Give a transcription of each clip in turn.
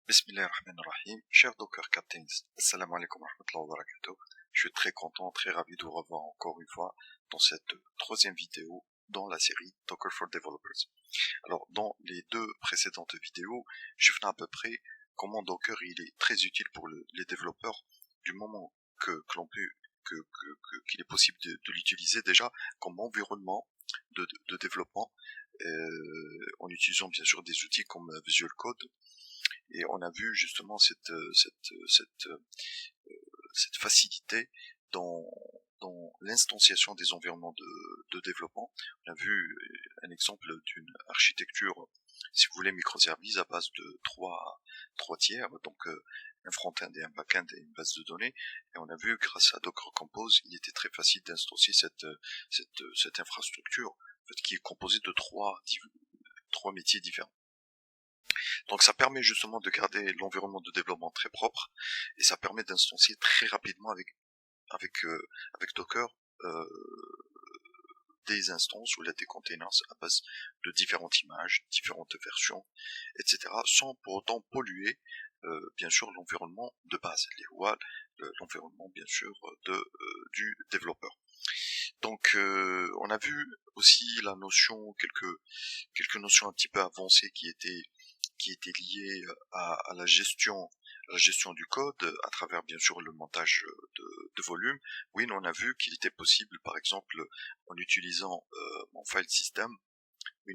Bismillahirrahmanirrahim, chers Docker Captains, assalamu alaikum wa rahmatullahi wa barakatuh. Je suis très content, très ravi de vous revoir encore une fois dans cette troisième vidéo dans la série Docker for Developers. Alors, dans les deux précédentes vidéos, je venais à peu près comment Docker il est très utile pour les développeurs du moment qu'il est possible de l'utiliser déjà comme environnement de développement en utilisant bien sûr des outils comme Visual Code. Et on a vu justement cette facilité dans l'instanciation des environnements de développement. On a vu un exemple d'une architecture, si vous voulez, microservice à base de trois tiers, donc un front-end et un back-end et une base de données. Et on a vu, grâce à Docker Compose, il était très facile d'instancier cette infrastructure, en fait, qui est composée de trois métiers différents. Donc ça permet justement de garder l'environnement de développement très propre et ça permet d'instancier très rapidement avec Docker des instances ou des containers à base de différentes images, différentes versions, etc. sans pour autant polluer bien sûr l'environnement de base, l'environnement bien sûr du développeur. Donc on a vu aussi la notion, quelques notions un petit peu avancées qui étaient liées à la gestion du code à travers bien sûr le montage de volume. Oui, on a vu qu'il était possible, par exemple, en utilisant mon file system,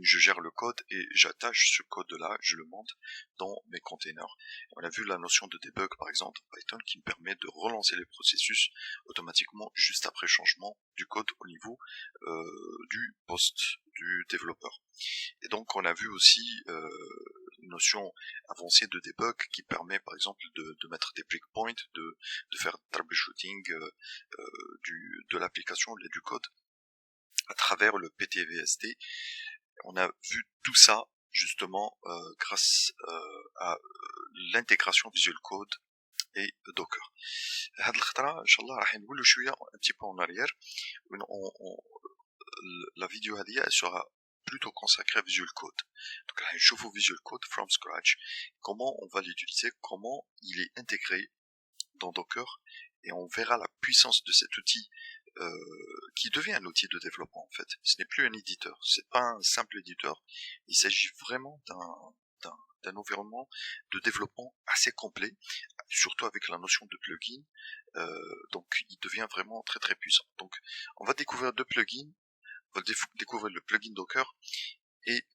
je gère le code et j'attache ce code-là, je le monte dans mes containers. On a vu la notion de debug, par exemple, en Python, qui me permet de relancer les processus automatiquement juste après changement du code au niveau du poste du développeur. Et donc, on a vu aussi une notion avancée de debug qui permet, par exemple, de mettre des breakpoints, de faire troubleshooting de l'application, du code, à travers le PTVSD. On a vu tout ça justement grâce à l'intégration Visual Code et Docker. هاد الخطرة ان شاء الله راح نقولوا شوية un petit peu en arrière. La vidéo هذه elle sera plutôt consacrée à Visual Code. Donc راح نشوفوا Visual Code from scratch, comment on va l'utiliser, comment il est intégré dans Docker, et on verra la puissance de cet outil qui devient un outil de développement en fait. Ce n'est plus un éditeur, c'est pas un simple éditeur, il s'agit vraiment d'un environnement de développement assez complet, surtout avec la notion de plugin, donc il devient vraiment très très puissant. Donc on va découvrir deux plugins, on va découvrir le plugin Docker et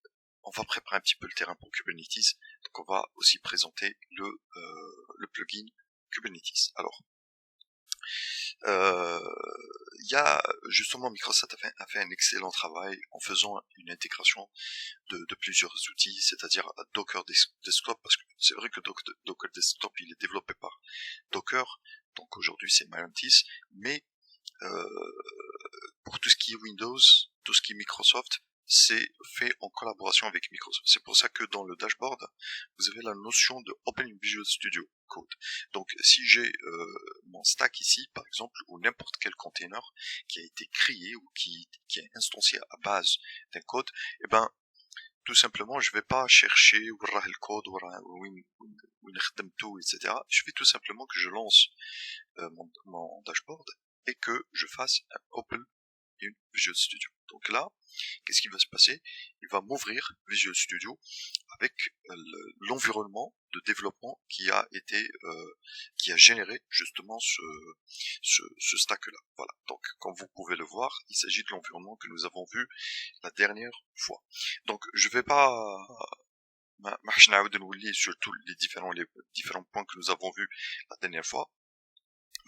on va préparer un petit peu le terrain pour Kubernetes, donc on va aussi présenter le plugin Kubernetes. Alors, il y a justement Microsoft a fait un excellent travail en faisant une intégration de plusieurs outils, c'est-à-dire Docker Desktop, parce que c'est vrai que Docker Desktop il est développé par Docker, donc aujourd'hui c'est Mantis, mais pour tout ce qui est Windows, tout ce qui est Microsoft, c'est fait en collaboration avec Microsoft. C'est pour ça que dans le dashboard, vous avez la notion de Open Visual Studio Code. Donc si j'ai mon stack ici, par exemple, ou n'importe quel container qui a été créé ou qui est instancié à base d'un code, eh ben tout simplement, je vais pas chercher le code, etc. Je fais tout simplement que je lance mon dashboard et que je fasse un Open Visual Studio. Donc là, qu'est-ce qui va se passer? Il va m'ouvrir Visual Studio avec l'environnement de développement qui a généré justement ce stack-là. Voilà. Donc, comme vous pouvez le voir, il s'agit de l'environnement que nous avons vu la dernière fois. Donc, je vais pas sur tous les différents points que nous avons vus la dernière fois,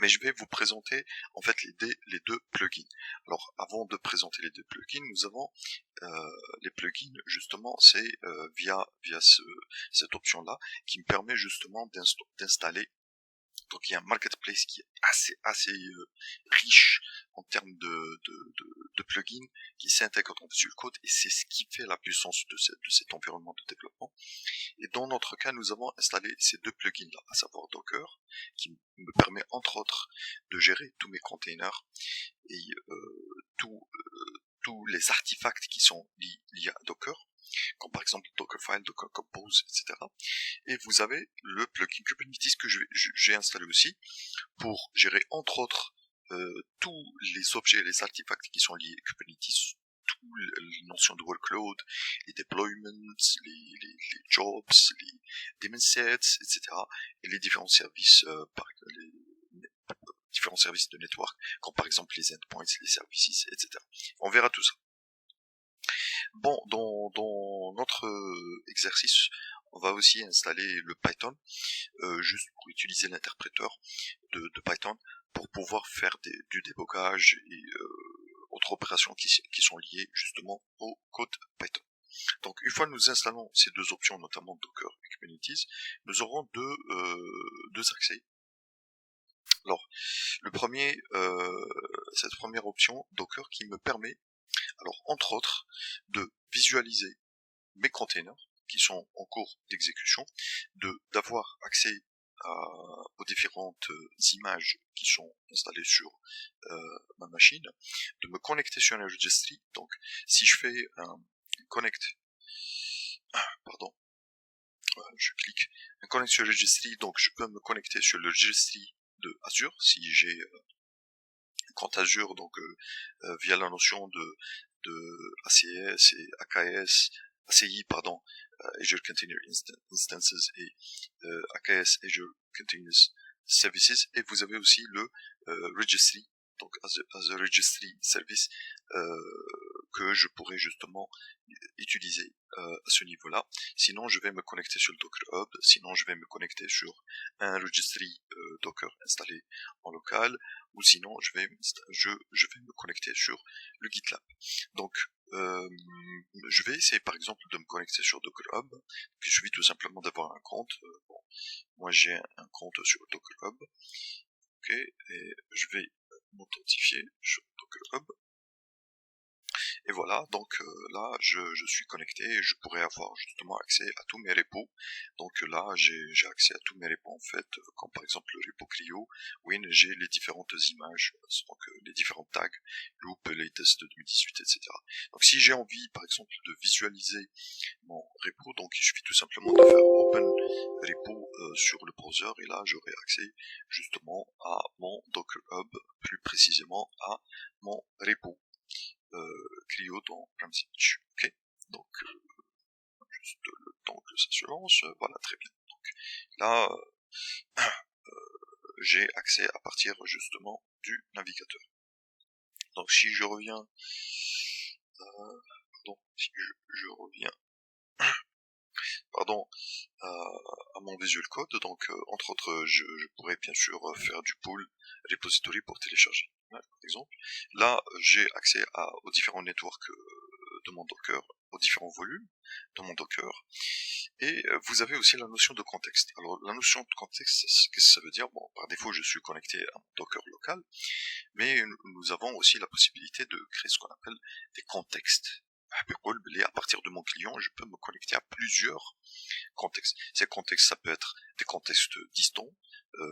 mais je vais vous présenter en fait les deux plugins. Alors avant de présenter les deux plugins, nous avons les plugins, justement c'est via cette option là qui me permet justement d'installer. Donc il y a un marketplace qui est assez riche en termes de plugins qui s'intègrent dans Visual Code, et c'est ce qui fait la puissance de cet environnement de développement. Et dans notre cas, nous avons installé ces deux plugins là, à savoir Docker, qui me permet entre autres de gérer tous mes containers et tous les artefacts qui sont liés à Docker. comme par exemple Dockerfile, Docker Compose, etc. Et vous avez le plugin Kubernetes que j'ai installé aussi pour gérer entre autres tous les objets et les artefacts qui sont liés à Kubernetes, toutes les notions de workload, les deployments, les jobs, les daemon sets, etc. et les différents services différents services de network, comme par exemple les endpoints, les services, etc. On verra tout ça. Bon, dans notre exercice, on va aussi installer le Python, juste pour utiliser l'interpréteur de Python pour pouvoir faire du débogage et autres opérations qui sont liées justement au code Python. Donc une fois que nous installons ces deux options, notamment Docker et Kubernetes, nous aurons deux accès. Alors, le premier, cette première option Docker qui me permet, alors entre autres, de visualiser mes containers qui sont en cours d'exécution, d'avoir accès aux différentes images qui sont installées sur ma machine, de me connecter sur un registry. Donc, si je fais un connect, pardon, je clique un connect sur registry, donc je peux me connecter sur le registry de Azure si j'ai un compte Azure, donc via la notion de ACS et AKS, ACI, pardon, Azure Container Instances et AKS, Azure Continuous Services, et vous avez aussi le registry, donc as a registry service, que je pourrais justement utiliser à ce niveau-là. Sinon, je vais me connecter sur le Docker Hub, sinon je vais me connecter sur un registry Docker installé en local, ou sinon je vais me connecter sur le GitLab. Donc, je vais essayer par exemple de me connecter sur Docker Hub, puis il suffit tout simplement d'avoir un compte. Bon, moi j'ai un compte sur Docker Hub, ok, et je vais m'authentifier sur Docker Hub. Et voilà, donc là je suis connecté et je pourrais avoir justement accès à tous mes repos. Donc là j'ai accès à tous mes repos en fait, comme par exemple le repo Clio, où j'ai les différentes images, donc les différents tags, loop, latest 2018, etc. Donc si j'ai envie par exemple de visualiser mon repo, donc il suffit tout simplement de faire open repo sur le browser, et là j'aurai accès justement à mon Docker Hub, plus précisément à mon repo Clio dans Image. Ok, donc juste le temps que ça se lance, voilà, très bien. Donc là j'ai accès à partir justement du navigateur. Donc si je reviens si je reviens pardon à mon Visual Code, donc entre autres je pourrais bien sûr faire du pull repository pour télécharger, par exemple. Là j'ai accès aux différents networks de mon Docker, aux différents volumes de mon Docker, et vous avez aussi la notion de contexte. Alors la notion de contexte, qu'est-ce que ça veut dire? Bon, par défaut je suis connecté à mon Docker local, mais nous avons aussi la possibilité de créer ce qu'on appelle des contextes. À partir de mon client, je peux me connecter à plusieurs contextes. Ces contextes, ça peut être des contextes distants,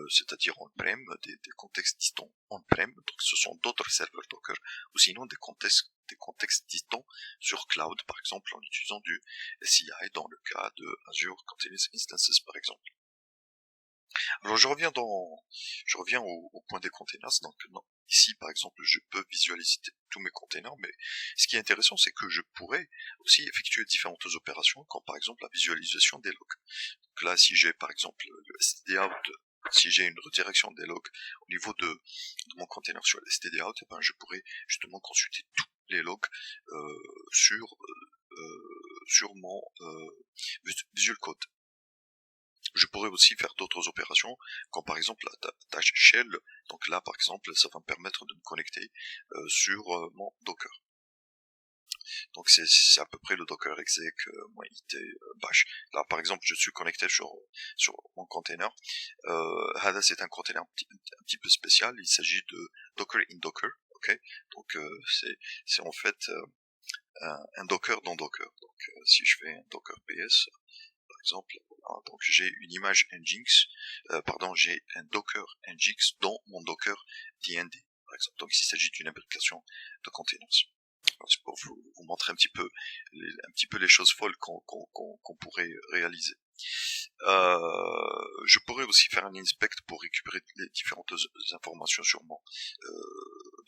c'est-à-dire on-prem, des contextes distants on-prem, donc ce sont d'autres serveurs Docker, ou sinon des contextes distants sur cloud, par exemple en utilisant du SCI dans le cas de Azure Continuous Instances, par exemple. Alors je reviens au point des containers. Donc non, ici par exemple je peux visualiser tous mes containers, mais ce qui est intéressant c'est que je pourrais aussi effectuer différentes opérations, comme par exemple la visualisation des logs. Donc là si j'ai par exemple le stdout, si j'ai une redirection des logs au niveau de mon container sur le stdout, et ben je pourrais justement consulter tous les logs sur mon Visual Code. Je pourrais aussi faire d'autres opérations, comme par exemple la tâche shell. Donc là, par exemple, ça va me permettre de me connecter sur mon Docker. Donc c'est à peu près le Docker exec it bash. Là, par exemple, je suis connecté sur mon container. Hada, c'est un container un petit peu spécial. Il s'agit de Docker in Docker. Ok, donc c'est en fait un Docker dans Docker. Donc si je fais un Docker PS, par exemple, donc j'ai une image Nginx, j'ai un Docker Nginx dans mon Docker DND, par exemple. Donc il s'agit d'une application de containers. C'est pour vous montrer un petit peu les choses folles qu'on pourrait réaliser. Je pourrais aussi faire un inspect pour récupérer les différentes informations sur mon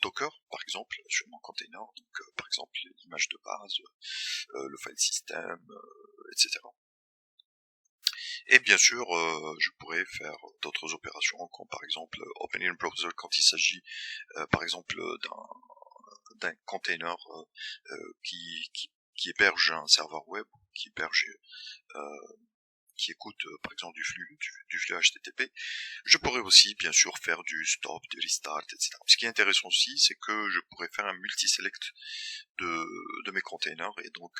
Docker, par exemple, sur mon container, donc par exemple l'image de base, le file system, etc. Et bien sûr, je pourrais faire d'autres opérations, comme par exemple opening browser quand il s'agit, par exemple, d'un container qui héberge un serveur web, qui héberge qui écoute par exemple du flux HTTP. Je pourrais aussi bien sûr faire du stop, du restart, etc. Ce qui est intéressant aussi, c'est que je pourrais faire un multi-select de mes containers et donc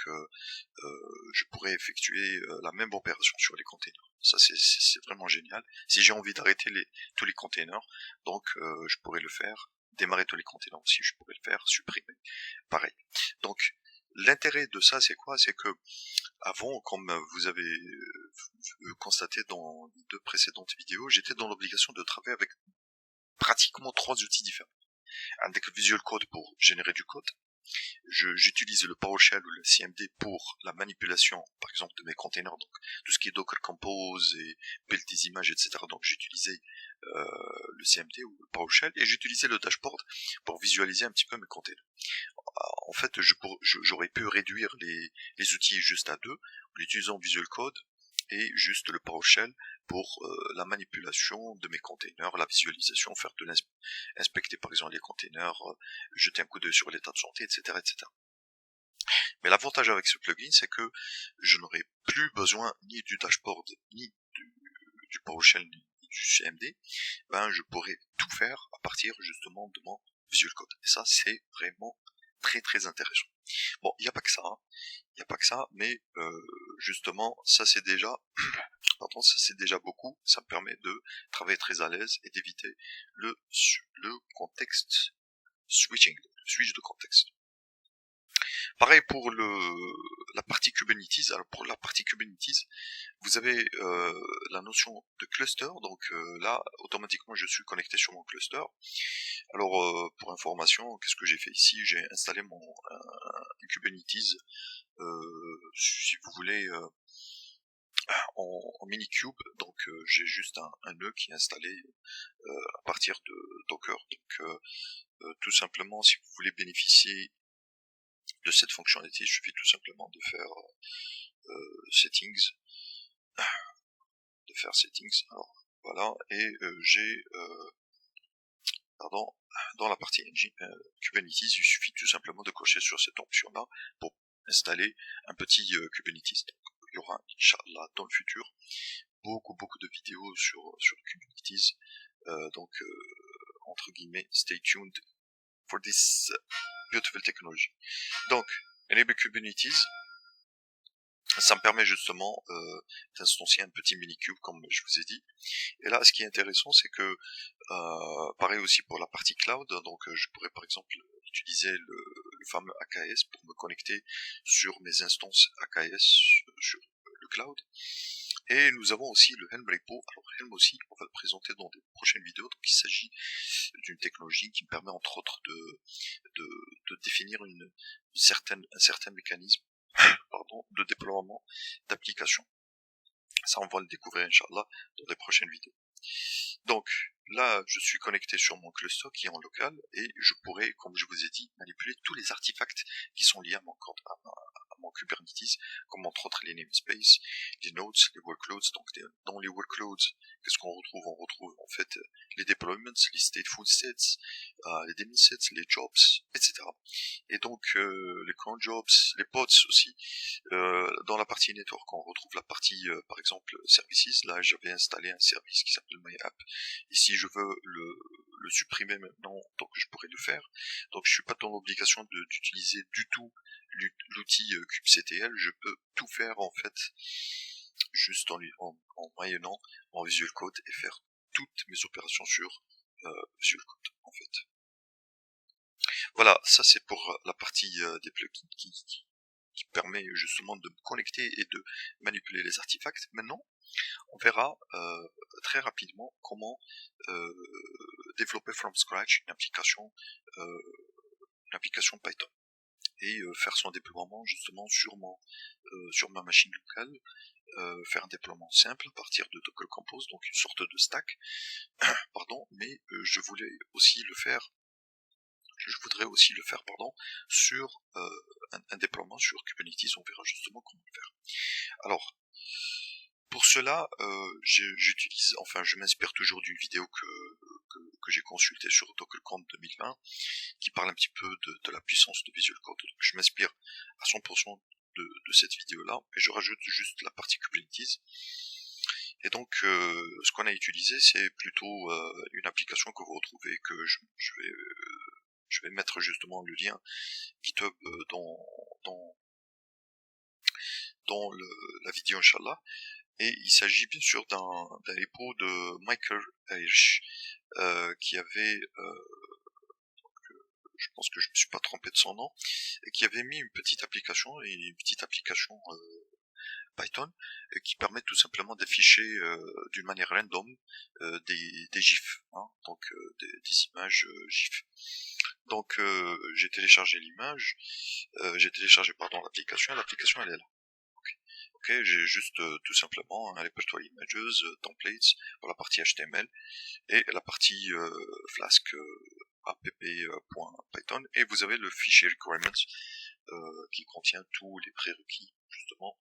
je pourrais effectuer la même opération sur les containers. Ça c'est vraiment génial. Si j'ai envie d'arrêter tous les containers, donc je pourrais le faire. Démarrer tous les containers aussi, je pourrais le faire. Supprimer, pareil. Donc l'intérêt de ça, c'est quoi? C'est que avant, comme vous avez constaté dans les 2 précédentes vidéos, j'étais dans l'obligation de travailler avec pratiquement 3 outils différents. Avec Visual Code pour générer du code, j'utilise le PowerShell ou le CMD pour la manipulation, par exemple, de mes containers, donc tout ce qui est Docker Compose et build des images, etc. Donc j'utilisais le CMD ou le PowerShell et j'utilisais le dashboard pour visualiser un petit peu mes containers. En fait, j'aurais pu réduire les outils juste à 2 en utilisant Visual Code et juste le PowerShell pour la manipulation de mes containers, la visualisation, faire de inspecter par exemple les containers, jeter un coup d'œil sur l'état de santé, etc., etc. Mais l'avantage avec ce plugin, c'est que je n'aurai plus besoin ni du dashboard, ni du PowerShell, ni du CMD. Ben, je pourrais tout faire à partir justement de mon Visual Code. Et ça, c'est vraiment très très intéressant. Bon, il n'y a pas que ça, mais justement, ça c'est déjà beaucoup. Ça me permet de travailler très à l'aise et d'éviter le contexte switching, le switch de contexte. Pareil pour la partie Kubernetes. Alors pour la partie Kubernetes, vous avez la notion de cluster. Donc là, automatiquement, je suis connecté sur mon cluster. Alors pour information, qu'est-ce que j'ai fait ici? J'ai installé mon Kubernetes, si vous voulez, en Minikube. Donc j'ai juste un nœud qui est installé à partir de Docker. Donc tout simplement, si vous voulez bénéficier de cette fonctionnalité, il suffit tout simplement de faire settings, alors voilà, et j'ai dans la partie engine Kubernetes, il suffit tout simplement de cocher sur cette option là pour installer un petit Kubernetes. Donc, il y aura, Inch'Allah, dans le futur beaucoup de vidéos sur Kubernetes, donc entre guillemets, stay tuned for this beautiful technology. Donc enable Kubernetes, ça me permet justement d'instancier un petit minikube comme je vous ai dit. Et là, ce qui est intéressant, c'est que pareil aussi pour la partie cloud, donc je pourrais par exemple utiliser le fameux AKS pour me connecter sur mes instances AKS sur le cloud. Et nous avons aussi le Helm Repo. Alors Helm aussi, on va le présenter dans des prochaines vidéos. Donc il s'agit d'une technologie qui me permet entre autres de définir un certain mécanisme de déploiement d'applications. Ça, on va le découvrir, Inch'Allah, dans des prochaines vidéos. Donc, là, je suis connecté sur mon cluster qui est en local et je pourrais, comme je vous ai dit, manipuler tous les artefacts qui sont liés à mon Kubernetes, comme entre autres les namespaces, les nodes, les workloads. Donc, dans les workloads, qu'est-ce qu'on retrouve? On retrouve en fait les deployments, les stateful sets, les daemon sets, les jobs, etc. Et donc, les cron jobs, les pods aussi. Dans la partie network, on retrouve la partie, par exemple, services. Là, j'avais installé un service qui s'appelle MyApp. Et si je veux le supprimer maintenant, donc je pourrais le faire. Donc, je suis pas dans l'obligation d'utiliser du tout l'outil kubectl. Je peux tout faire, en fait, juste en moyennant en Visual Code et faire toutes mes opérations sur Visual Code, en fait. Voilà, ça c'est pour la partie des plugins qui permet justement de me connecter et de manipuler les artefacts. Maintenant, on verra très rapidement comment développer from scratch une application Python. et faire son déploiement justement sur ma machine locale, faire un déploiement simple à partir de Docker Compose, donc une sorte de stack, pardon, mais je voudrais aussi le faire sur un déploiement sur Kubernetes. On verra justement comment le faire. Alors, pour cela, je m'inspire toujours d'une vidéo que j'ai consultée sur DockerConf 2020, qui parle un petit peu de la puissance de Visual Code. Donc, je m'inspire à 100% de cette vidéo-là, et je rajoute juste la partie Kubernetes. Et donc, ce qu'on a utilisé, c'est plutôt une application que vous retrouvez, que je vais mettre justement le lien GitHub dans la vidéo, Inch'Allah. Et il s'agit bien sûr d'un repo de Michael Hirsch, qui avait, je pense que je me suis pas trompé de son nom, et qui avait mis une petite application Python, qui permet tout simplement d'afficher d'une manière random des GIFs, hein, donc des images GIF. Donc j'ai téléchargé l'application, et l'application elle est là. Ok, j'ai juste tout simplement un repertoire images, templates pour la partie HTML et la partie Flask app.python, et vous avez le fichier requirements qui contient tous les prérequis justement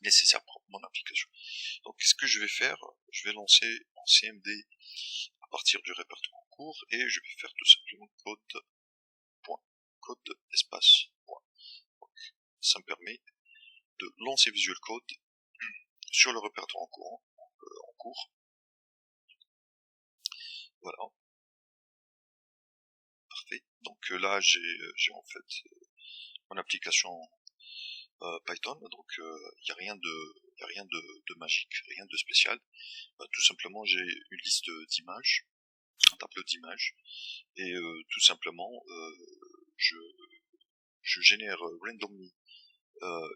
nécessaires pour mon application. Donc qu'est-ce que je vais faire? Je vais lancer mon CMD à partir du répertoire en cours, et je vais faire tout simplement code espace. Donc, ça me permet de lancer Visual Code sur le répertoire en cours. Voilà. Parfait. Donc là, j'ai en fait mon application Python. Donc il n'y a rien de magique, rien de spécial. Tout simplement, j'ai une liste d'images, un tableau d'images, et tout simplement, je génère randomly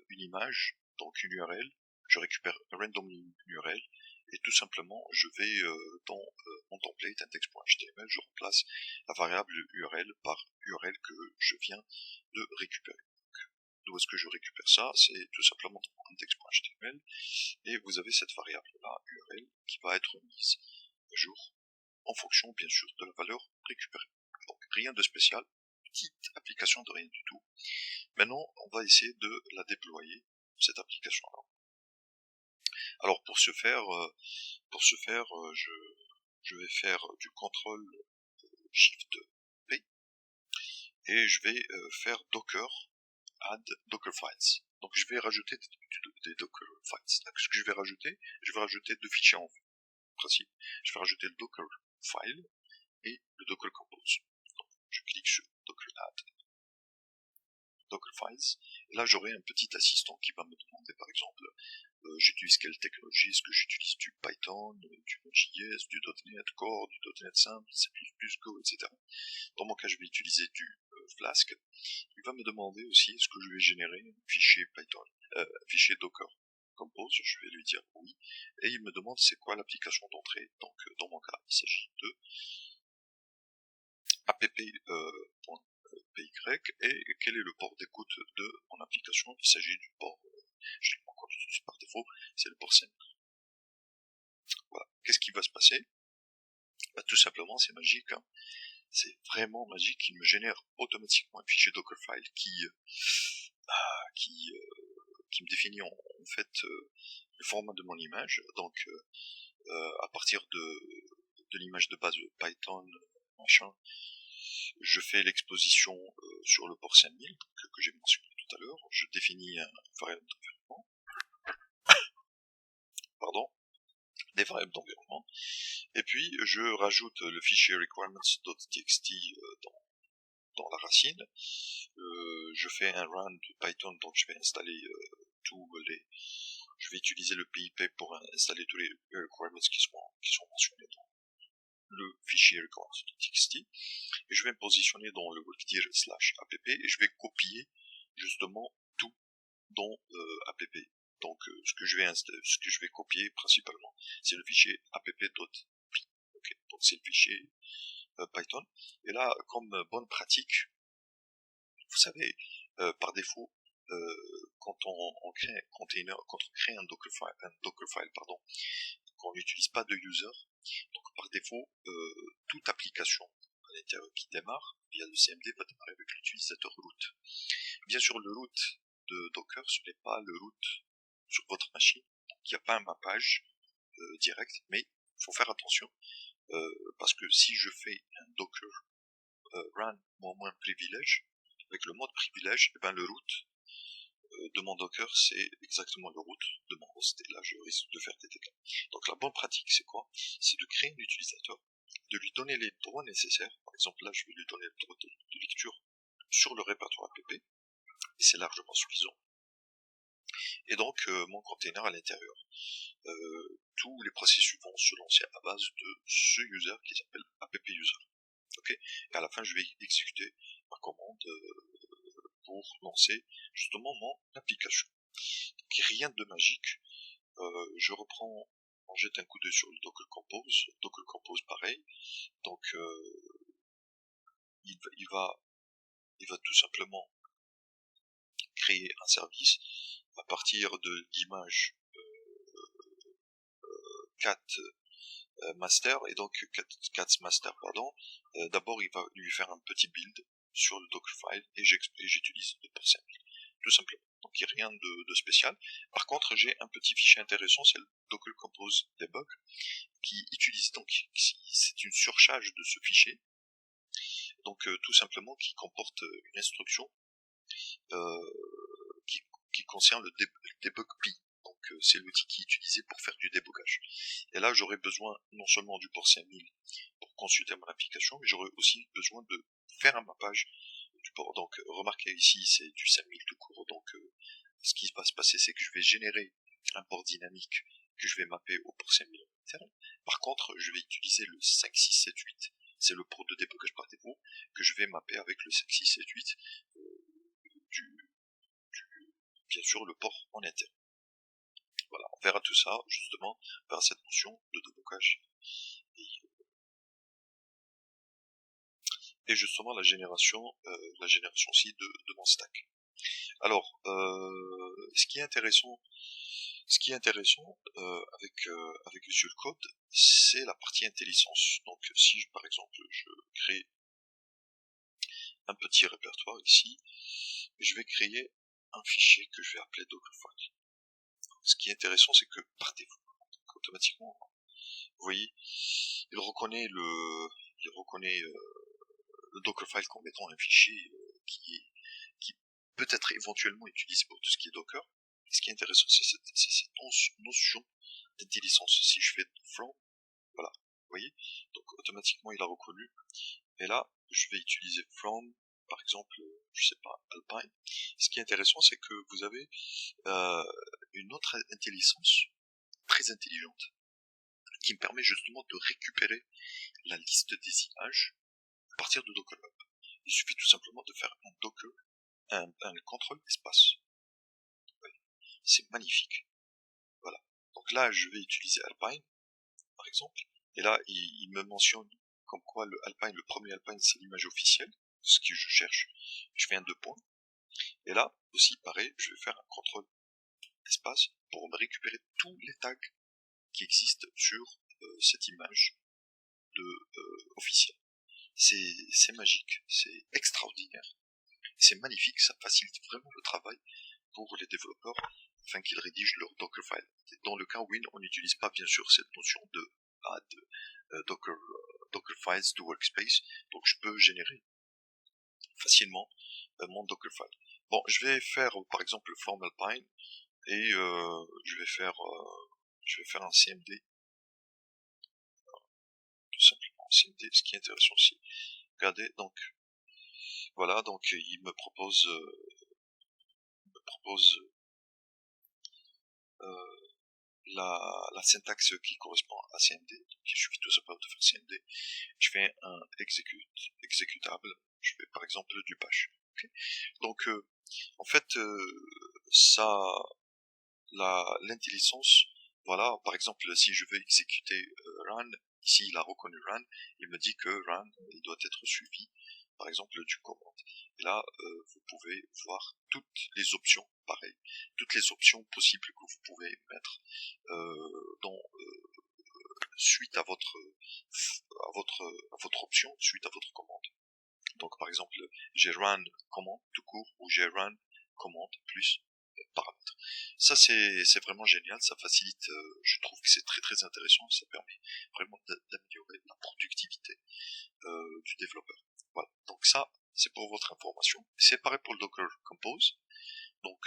une image, donc une URL. Je récupère randomly une URL, et tout simplement, je vais dans mon template index.html, je remplace la variable URL par URL que je viens de récupérer. D'où est-ce que je récupère ça? C'est tout simplement dans index.html, et vous avez cette variable-là, URL, qui va être mise à jour en fonction, bien sûr, de la valeur récupérée. Donc, rien de spécial, petite application de rien du tout. Maintenant, on va essayer de la déployer, cette application-là. Alors, pour ce faire, je vais faire du CTRL SHIFT P, et je vais faire Docker add Docker files. Donc je vais rajouter des Docker files. Donc, ce que je vais rajouter deux fichiers en principe. Je vais rajouter le Docker file et le Docker compose. Donc je clique sur Docker add Docker files. Et là j'aurai un petit assistant qui va me demander par exemple j'utilise quelle technologie, est-ce que j'utilise du Python, du Node.js, du .NET Core, du .NET Simple, C++, Go, etc. Dans mon cas, je vais utiliser du Flask. Il va me demander aussi est-ce que je vais générer un fichier Python, fichier Docker Compose. Je vais lui dire oui, et il me demande c'est quoi l'application d'entrée. Donc dans mon cas, il s'agit de app.py, et quel est le port d'écoute de mon application. Il s'agit du port, je l'ai encore utilisé par défaut, c'est le port 5. Voilà. Qu'est-ce qui va se passer? Tout simplement, c'est magique, hein. C'est vraiment magique. Il me génère automatiquement un fichier Dockerfile qui me définit en fait le format de mon image. Donc à partir de l'image de base de Python, machin, je fais l'exposition sur le port 5000 que j'ai mentionné tout à l'heure. Je définis un variable d'environnement, des variables d'environnement, et puis je rajoute le fichier requirements.txt dans la racine. Je fais un run de Python, donc je vais installer je vais utiliser le PIP pour installer tous les requirements qui sont mentionnés dans le fichier requirements.txt, et je vais me positionner dans le dir /app, et je vais copier justement tout dans app. Donc ce que je vais copier principalement, c'est le fichier app.py. Okay. Donc c'est le fichier Python. Et là, comme bonne pratique, vous savez, par défaut, quand on crée un container, quand on crée un Dockerfile, pardon, qu'on n'utilise pas de user, donc par défaut, toute application à l'intérieur qui démarre via le CMD va démarrer avec l'utilisateur root. Bien sûr, le root de Docker, ce n'est pas le root sur votre machine, donc il n'y a pas un mappage direct, mais il faut faire attention, parce que si je fais un Docker run moins privilège, avec le mode privilège, et ben le root de mon Docker, c'est exactement le root de mon host, et là je risque de faire des dégâts. Donc la bonne pratique, c'est quoi? C'est de créer un utilisateur, de lui donner les droits nécessaires. Par exemple, là je vais lui donner le droit de lecture sur le répertoire app, et c'est largement suffisant. Et donc mon container à l'intérieur, tous les processus vont se lancer à base de ce user qui s'appelle app-user. Okay, et à la fin, je vais exécuter ma commande pour lancer justement mon application. Donc, rien de magique. Je reprends, on jette un coup d'œil sur le Docker Compose. Docker Compose, pareil. Donc, il va tout simplement créer un service à partir d'images cat master, et donc cat master, pardon. D'abord, il va lui faire un petit build sur le Dockerfile, et j'utilise le %, tout simplement. Donc il n'y a rien de spécial. Par contre, j'ai un petit fichier intéressant, c'est le Docker Compose Debug, qui utilise, donc c'est une surcharge de ce fichier, donc tout simplement qui comporte une instruction qui concerne le debug pi. Donc c'est l'outil qui est utilisé pour faire du débogage. Et là, j'aurai besoin non seulement du port 5000 pour consulter mon application, mais j'aurai aussi besoin de faire un mappage du port. Donc remarquez ici, c'est du 5000 tout court. Donc ce qui va se passer, c'est que je vais générer un port dynamique que je vais mapper au port 5000 interne. Par contre, je vais utiliser le 5678. C'est le port de débogage par défaut que je vais mapper avec le 5678 bien sûr le port en interne. Voilà, on verra tout ça, justement, on verra cette notion de débogage et justement la génération aussi de mon stack. Alors, ce qui est intéressant avec Visual Code, c'est la partie IntelliSense. Donc, si par exemple je crée un petit répertoire ici, je vais créer un fichier que je vais appeler Dockerfile. Ce qui est intéressant, c'est que par défaut, automatiquement, vous voyez, il reconnaît le Dockerfile comme étant un fichier qui peut être éventuellement utilisé pour tout ce qui est Docker. Et ce qui est intéressant, c'est cette notion d'intelligence. Si je fais from, voilà, vous voyez, donc automatiquement il a reconnu. Et là, je vais utiliser from, par exemple, je sais pas, Alpine. Ce qui est intéressant, c'est que vous avez une autre intelligence très intelligente qui me permet justement de récupérer la liste des images à partir de Docker Hub. Il suffit tout simplement de faire un Docker, un contrôle espace. C'est magnifique. Voilà. Donc là, je vais utiliser Alpine, par exemple. Et là, il me mentionne comme quoi le premier Alpine, c'est l'image officielle, ce que je cherche. Je fais un 2 points. Et là, aussi, pareil, je vais faire un contrôle espace pour me récupérer tous les tags qui existent sur cette image officielle. C'est magique, c'est extraordinaire, c'est magnifique, ça facilite vraiment le travail pour les développeurs afin qu'ils rédigent leur Dockerfile. Dans le cas Win, on n'utilise pas bien sûr cette notion de add Dockerfiles to workspace, donc je peux générer facilement mon Dockerfile. Bon, je vais faire par exemple Form Alpine et je vais faire un CMD, tout simplement CMD. Ce qui est intéressant aussi, regardez, donc voilà, donc il me propose la syntaxe qui correspond à CMD. Donc il suffit tout simplement de faire CMD. Je fais un exécutable, je fais par exemple du bash. Okay, donc en fait l'intelligence, voilà, par exemple si je veux exécuter run, ici il a reconnu run, il me dit que run il doit être suivi par exemple du command. Et là, vous pouvez voir toutes les options, pareil, toutes les options possibles que vous pouvez mettre suite à votre option, suite à votre commande. Donc par exemple, j'ai run commande tout court ou j'ai run commande plus paramètres. Ça c'est vraiment génial, ça facilite, je trouve que c'est très très intéressant, ça permet vraiment d'améliorer la productivité du développeur. Voilà, donc ça c'est pour votre information. C'est pareil pour le Docker Compose. Donc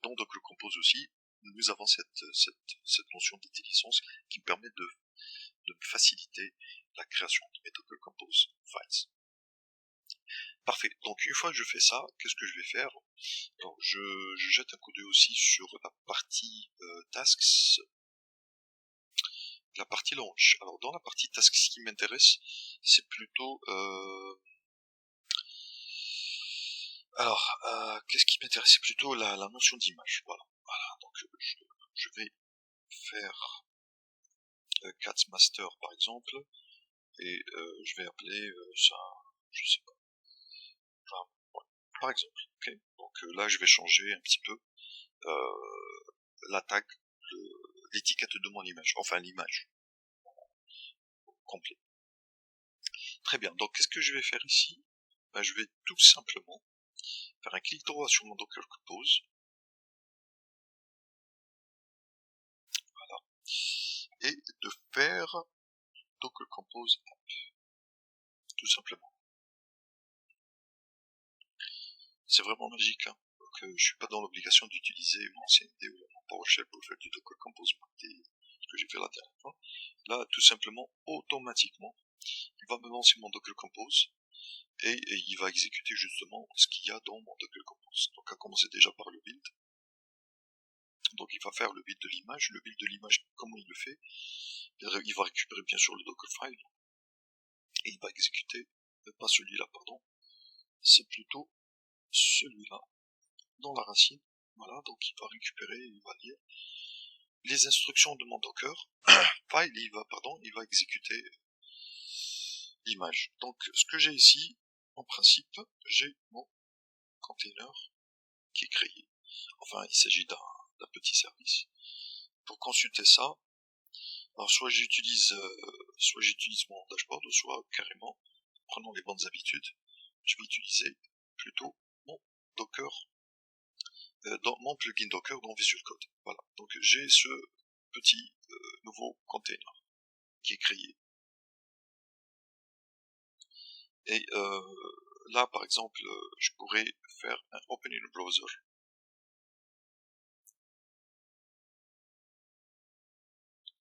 dans Docker Compose aussi, nous avons cette notion d'intelligence qui me permet de me faciliter la création de mes Docker Compose files. Parfait. Donc une fois que je fais ça, qu'est-ce que je vais faire? Alors, je jette un coup d'œil aussi sur la partie tasks, la partie launch. Alors dans la partie tasks, ce qui m'intéresse, c'est plutôt qu'est-ce qui m'intéresse? C'est plutôt la notion d'image. Voilà. Donc je vais faire cat master par exemple, et je vais appeler ça, je sais pas. Enfin, ouais, par exemple. Ok. Donc là je vais changer un petit peu la tag, l'étiquette de mon image, enfin l'image complète. Très bien, donc qu'est-ce que je vais faire ici? Ben, je vais tout simplement faire un clic droit sur mon Docker Compose. Voilà. Et de faire Docker Compose App. Tout simplement. C'est vraiment magique, hein. Donc, je suis pas dans l'obligation d'utiliser mon CND ou mon PowerShell pour faire du Docker Compose que j'ai fait la dernière fois. Là, tout simplement, automatiquement, il va me lancer mon Docker Compose et il va exécuter justement ce qu'il y a dans mon Docker Compose. Donc, à commencer déjà par le build. Donc, il va faire le build de l'image. Le build de l'image, comment il le fait? Il va récupérer bien sûr le Dockerfile et il va exécuter, pas celui-là, pardon, c'est plutôt celui-là dans la racine. Voilà, donc il va récupérer, il va lire les instructions de mon Docker file, il va exécuter l'image. Donc ce que j'ai ici, en principe, j'ai mon container qui est créé. Enfin, il s'agit d'un petit service. Pour consulter ça, alors soit j'utilise mon dashboard, ou soit carrément, prenons les bonnes habitudes, je vais utiliser plutôt mon Docker, dans mon plugin Docker dans Visual Code. Voilà, donc j'ai ce petit nouveau container qui est créé. Et là, par exemple, je pourrais faire un Open in Browser.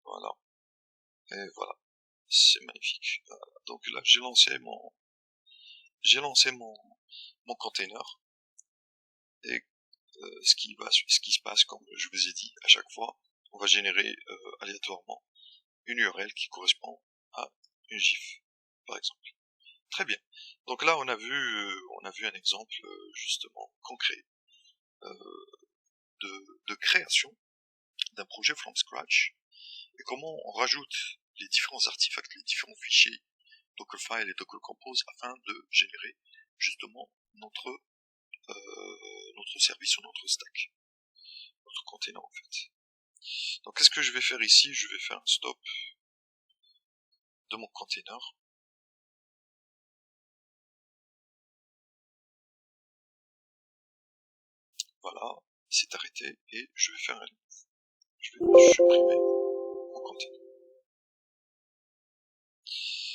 Voilà, et voilà, c'est magnifique. Donc là, j'ai lancé mon container, et ce qui se passe, comme je vous ai dit à chaque fois, on va générer aléatoirement une URL qui correspond à une GIF, par exemple. Très bien. Donc là, on a vu un exemple justement concret de création d'un projet from scratch, et comment on rajoute les différents artefacts, les différents fichiers Dockerfile et Docker Compose afin de générer justement notre service ou notre stack, notre container en fait. Donc qu'est-ce que je vais faire ici? Je vais faire un stop de mon container. Voilà, il s'est arrêté et je vais faire un remove. Je vais supprimer mon container.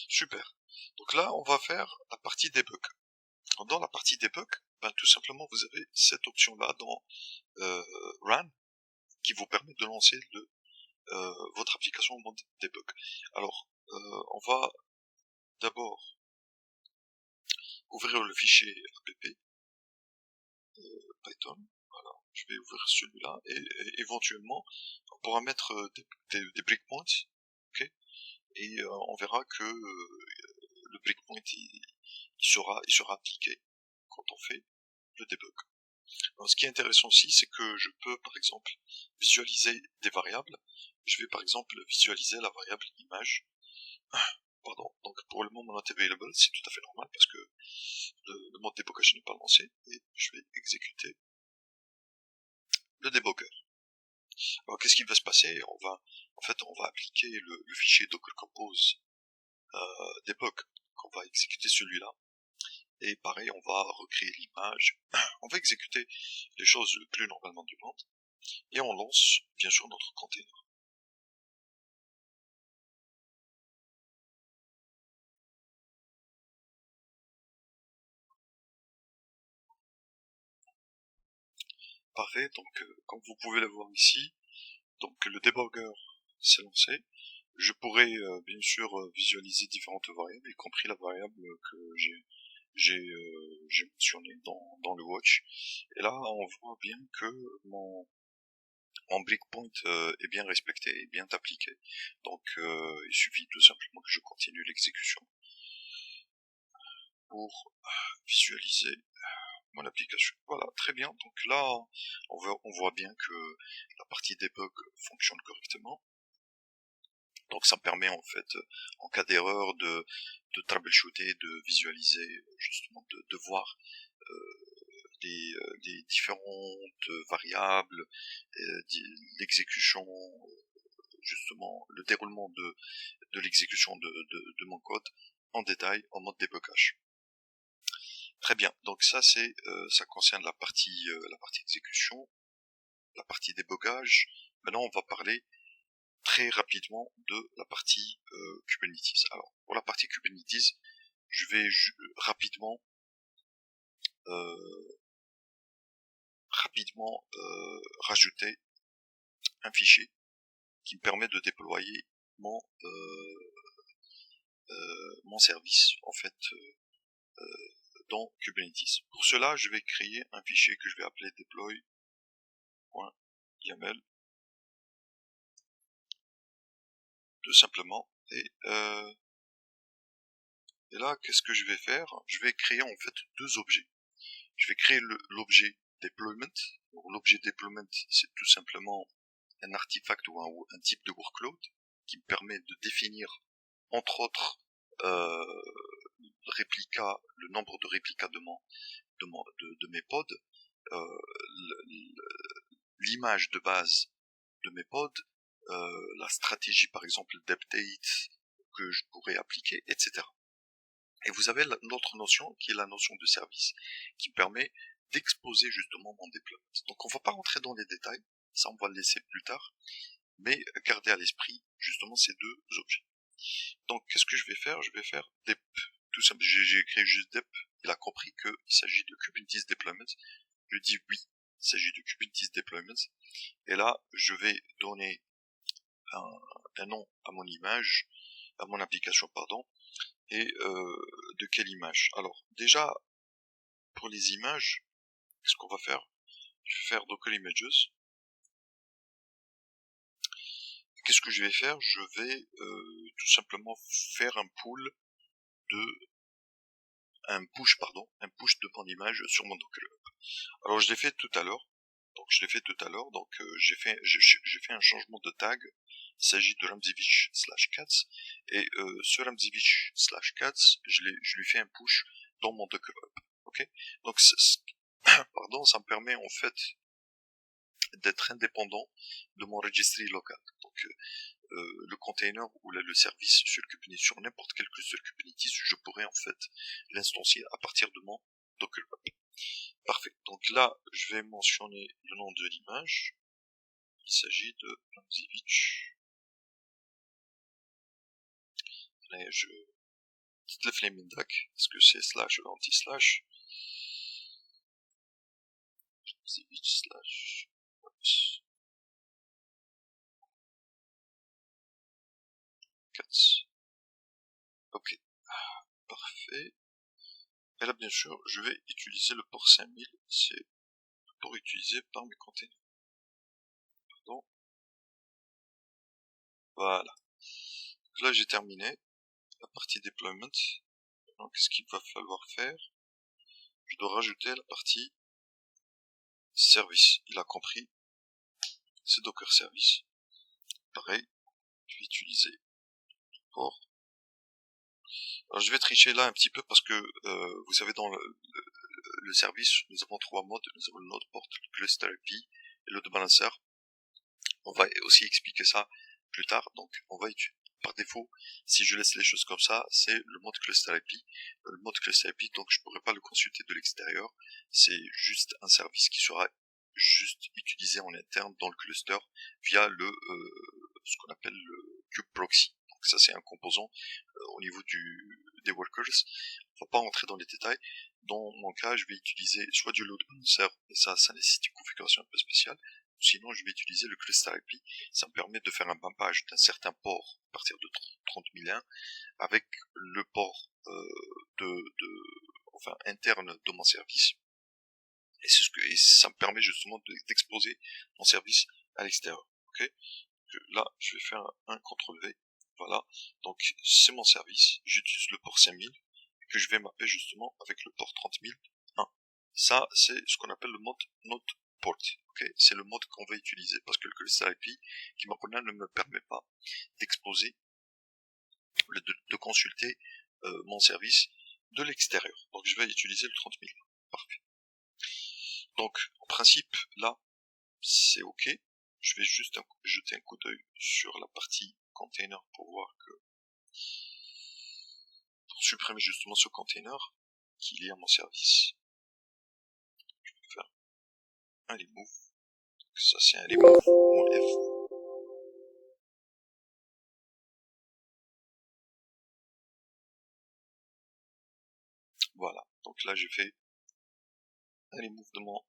Super. Donc là, on va faire la partie debug. Dans la partie debug, ben, tout simplement, vous avez cette option-là dans Run qui vous permet de lancer votre application en mode debug. Alors, on va d'abord ouvrir le fichier app Python. Voilà, je vais ouvrir celui-là et éventuellement, on pourra mettre des breakpoints, ok, et on verra que le breakpoint il sera appliqué quand on fait le debug. Alors, ce qui est intéressant aussi, c'est que je peux par exemple visualiser des variables. Je vais par exemple visualiser la variable image pardon, donc pour le moment not available, c'est tout à fait normal parce que le mode débogage n'est pas lancé, et je vais exécuter le debugger. Alors qu'est-ce qui va se passer? On va appliquer le fichier docker compose debug, qu'on va exécuter celui-là, et pareil, on va recréer l'image, on va exécuter les choses le plus normalement du monde, et on lance bien sûr notre container. Parfait, donc comme vous pouvez le voir ici, donc le debugger s'est lancé. Je pourrais bien sûr visualiser différentes variables, y compris la variable que j'ai mentionné dans le watch. Et là, on voit bien que mon breakpoint est bien respecté, est bien appliqué. Donc il suffit tout simplement que je continue l'exécution pour visualiser mon application. Voilà, très bien. Donc là, on voit bien que la partie debug fonctionne correctement. Donc ça me permet en fait, en cas d'erreur, de troubleshooter, de visualiser, justement de voir les différentes variables, l'exécution, justement le déroulement de l'exécution de mon code en détail en mode débogage. Très bien, donc ça c'est ça concerne la partie exécution, la partie débogage. Maintenant on va parler très rapidement de la partie Kubernetes. Alors pour la partie Kubernetes, je vais rapidement rajouter un fichier qui me permet de déployer mon service en fait dans Kubernetes. Pour cela, je vais créer un fichier que je vais appeler deploy.yaml tout simplement, et là qu'est-ce que je vais faire? Je vais créer en fait deux objets. Je vais créer l'objet deployment. L'objet deployment, c'est tout simplement un artefact ou un type de workload qui me permet de définir entre autres le nombre de réplicas de mes pods, l'image de base de mes pods, la stratégie par exemple d'update que je pourrais appliquer, etc. Et vous avez l'autre notion qui est la notion de service, qui me permet d'exposer justement mon deployment. Donc on va pas rentrer dans les détails, ça on va le laisser plus tard, mais gardez à l'esprit justement ces deux objets. Donc qu'est-ce que je vais faire? Je vais faire dep, tout simplement, j'ai écrit juste dep, il a compris qu'il s'agit de Kubernetes Deployment, je dis oui, il s'agit de Kubernetes Deployment, et là je vais donner un nom à mon image, à mon application, pardon, et de quelle image? Alors déjà, pour les images, qu'est-ce qu'on va faire? Je vais faire Docker Images. Qu'est-ce que je vais faire? Je vais tout simplement faire un push de mon image sur mon Docker Hub. Alors je l'ai fait tout à l'heure. Donc j'ai fait un changement de tag. Il s'agit de Ramzivich/cats, et ce Ramzivich/cats, je lui fais un push dans mon Docker Hub. Ok? Donc pardon, ça me permet en fait d'être indépendant de mon registry local. Donc le container ou le service sur Kubernetes, sur n'importe quel cluster Kubernetes, je pourrais en fait l'instancier à partir de mon Docker Hub. Parfait. Donc là, je vais mentionner le nom de l'image. Il s'agit de Ramzivich. Allez, je quitte le Flamindac, parce que c'est slash ou anti-slash. Ramzivich slash cats. Ok. Parfait. Et là, bien sûr, je vais utiliser le port 5000. C'est le port utilisé par mes containers. Pardon. Voilà. Donc là, j'ai terminé la partie deployment. Donc, qu'est-ce qu'il va falloir faire? Je dois rajouter la partie service. Il a compris. C'est Docker Service. Pareil, je vais utiliser le port Alors, je vais tricher là un petit peu parce que vous savez, dans le service, nous avons 3 modes. Nous avons le node port, le cluster IP et le load balancer. On va aussi expliquer ça plus tard. Donc on va utiliser par défaut, si je laisse les choses comme ça, c'est le mode cluster IP. Le mode cluster IP, donc je pourrais pas le consulter de l'extérieur. C'est juste un service qui sera juste utilisé en interne dans le cluster via le ce qu'on appelle le kube proxy. Donc ça, c'est un composant au niveau des workers. On va pas rentrer dans les détails. Dans mon cas, je vais utiliser soit du load balancer, et ça nécessite une configuration un peu spéciale. Sinon, je vais utiliser le cluster IP. Ça me permet de faire un bumpage d'un certain port à partir de 30001 avec le port enfin interne de mon service. Et ça me permet justement d'exposer mon service à l'extérieur. Okay, là, je vais faire un CTRL-V. Voilà. Donc, c'est mon service. J'utilise le port 5000 que je vais mapper justement avec le port 30001. Ça, c'est ce qu'on appelle le mode node port. Okay, c'est le mode qu'on va utiliser parce que le cluster IP qui maintenant ne me permet pas d'exposer, de consulter mon service de l'extérieur. Donc, je vais utiliser le 30000. Parfait. Donc, en principe, là, c'est OK. Je vais juste jeter un coup d'œil sur la partie container pour voir que, pour supprimer justement ce container qui est lié à mon service. Je vais faire un remove. Donc ça, c'est un remove en F. Voilà. Donc là, j'ai fait un remove de mon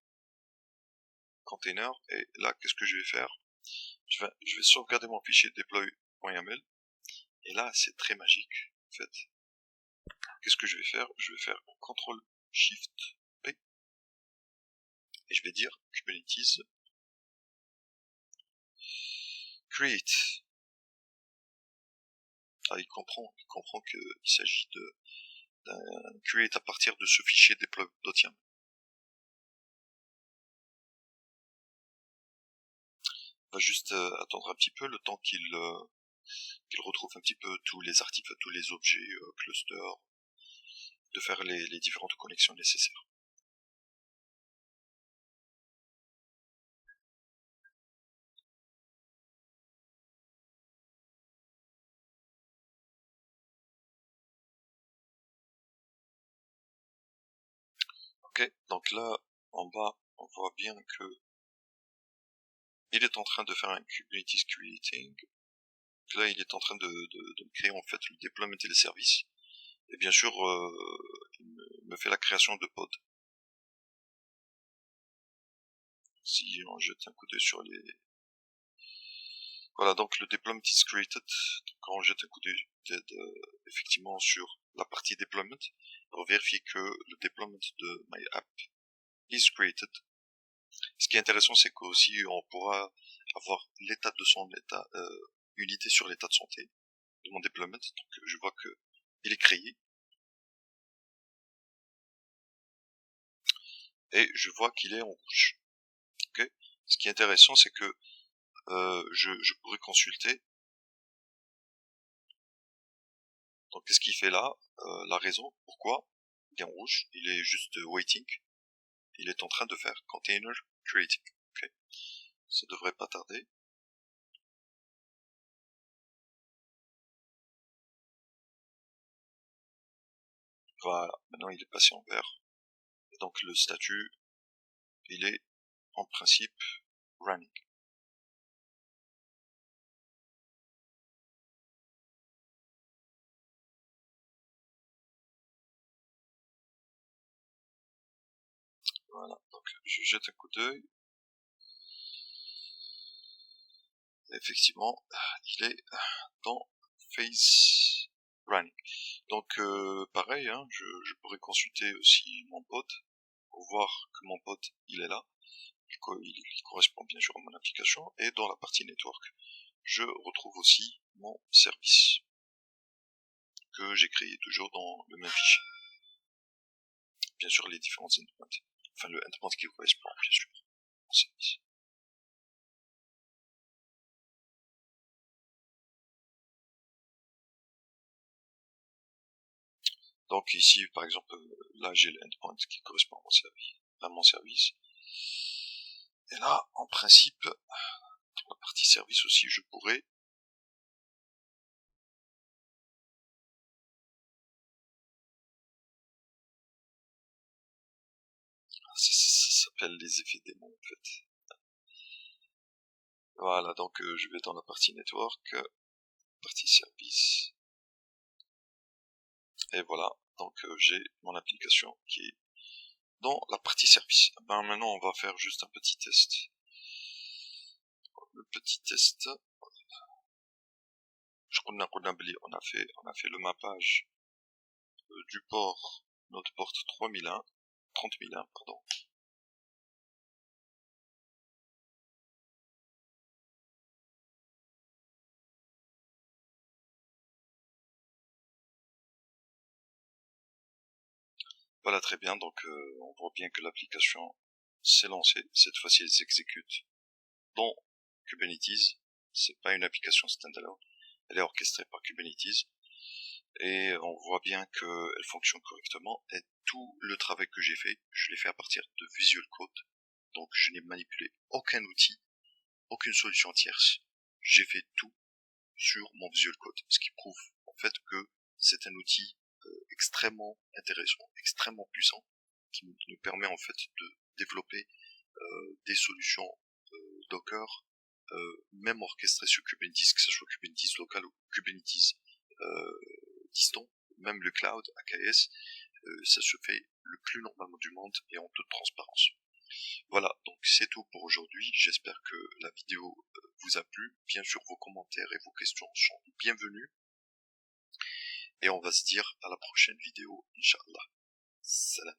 container. Et là, qu'est-ce que je vais faire? Je vais sauvegarder mon fichier deploy.yaml. Et là, c'est très magique, en fait. Qu'est-ce que je vais faire? Je vais faire un CTRL-SHIFT-P. Et je vais dire Kubernetes create. Ah, il comprend qu'il s'agit d'un create à partir de ce fichier deploy.yaml. On va juste attendre un petit peu le temps qu'il retrouve un petit peu tous les articles, tous les objets, clusters, de faire les différentes connexions nécessaires. Ok, donc là, en bas, on voit bien que il est en train de faire un Kubernetes creating. Là, il est en train de créer en fait le deployment et les services. Et bien sûr, il me fait la création de pods. Si on jette un coup d'œil sur les... Voilà, donc le deployment is created. Donc, quand on jette un coup d'œil effectivement sur la partie deployment, on vérifie que le deployment de my app is created. Ce qui est intéressant, c'est qu'aussi on pourra avoir l'état de son état, unité sur l'état de santé de mon deployment. Donc je vois que il est créé. Et je vois qu'il est en rouge. Okay. Ce qui est intéressant, c'est que je pourrais consulter. Donc qu'est-ce qu'il fait là? La raison pourquoi il est en rouge, il est juste waiting. Il est en train de faire container creating. Okay. Ça devrait pas tarder. Voilà, maintenant il est passé en vert. Et donc le statut, il est en principe running. Voilà, donc je jette un coup d'œil. Effectivement, il est dans phase running. Donc pareil, hein, je pourrais consulter aussi mon pod pour voir que mon pod il est là. Il correspond bien sûr à mon application. Et dans la partie network, je retrouve aussi mon service que j'ai créé toujours dans le même fichier. Bien sûr les différents endpoints. Enfin le endpoint qui correspond bien sûr au service. Donc ici, par exemple, là j'ai l'endpoint qui correspond à mon service. Et là, en principe, dans la partie service aussi, je pourrais ça s'appelle les effets démons en fait. Voilà, donc je vais dans la partie network, partie service, et voilà, donc j'ai mon application qui est dans la partie service. Ben maintenant on va faire juste un petit test. Le petit test, on a fait le mappage du port, notre porte 30 001, pardon. Voilà, très bien, donc on voit bien que l'application s'est lancée. Cette fois-ci, elle s'exécute dans Kubernetes. C'est pas une application standalone, elle est orchestrée par Kubernetes. Et on voit bien qu'elle fonctionne correctement. Et tout le travail que j'ai fait, je l'ai fait à partir de Visual Code. Donc je n'ai manipulé aucun outil, aucune solution tierce. J'ai fait tout sur mon Visual Code, ce qui prouve en fait que c'est un outil extrêmement intéressant, extrêmement puissant, qui nous permet en fait de développer des solutions Docker, même orchestrées sur Kubernetes, que ce soit Kubernetes local ou Kubernetes distant, même le cloud, AKS, ça se fait le plus normalement du monde et en toute transparence. Voilà, donc c'est tout pour aujourd'hui. J'espère que la vidéo vous a plu. Bien sûr, vos commentaires et vos questions sont bienvenus. Et on va se dire à la prochaine vidéo, Inch'Allah. Salam.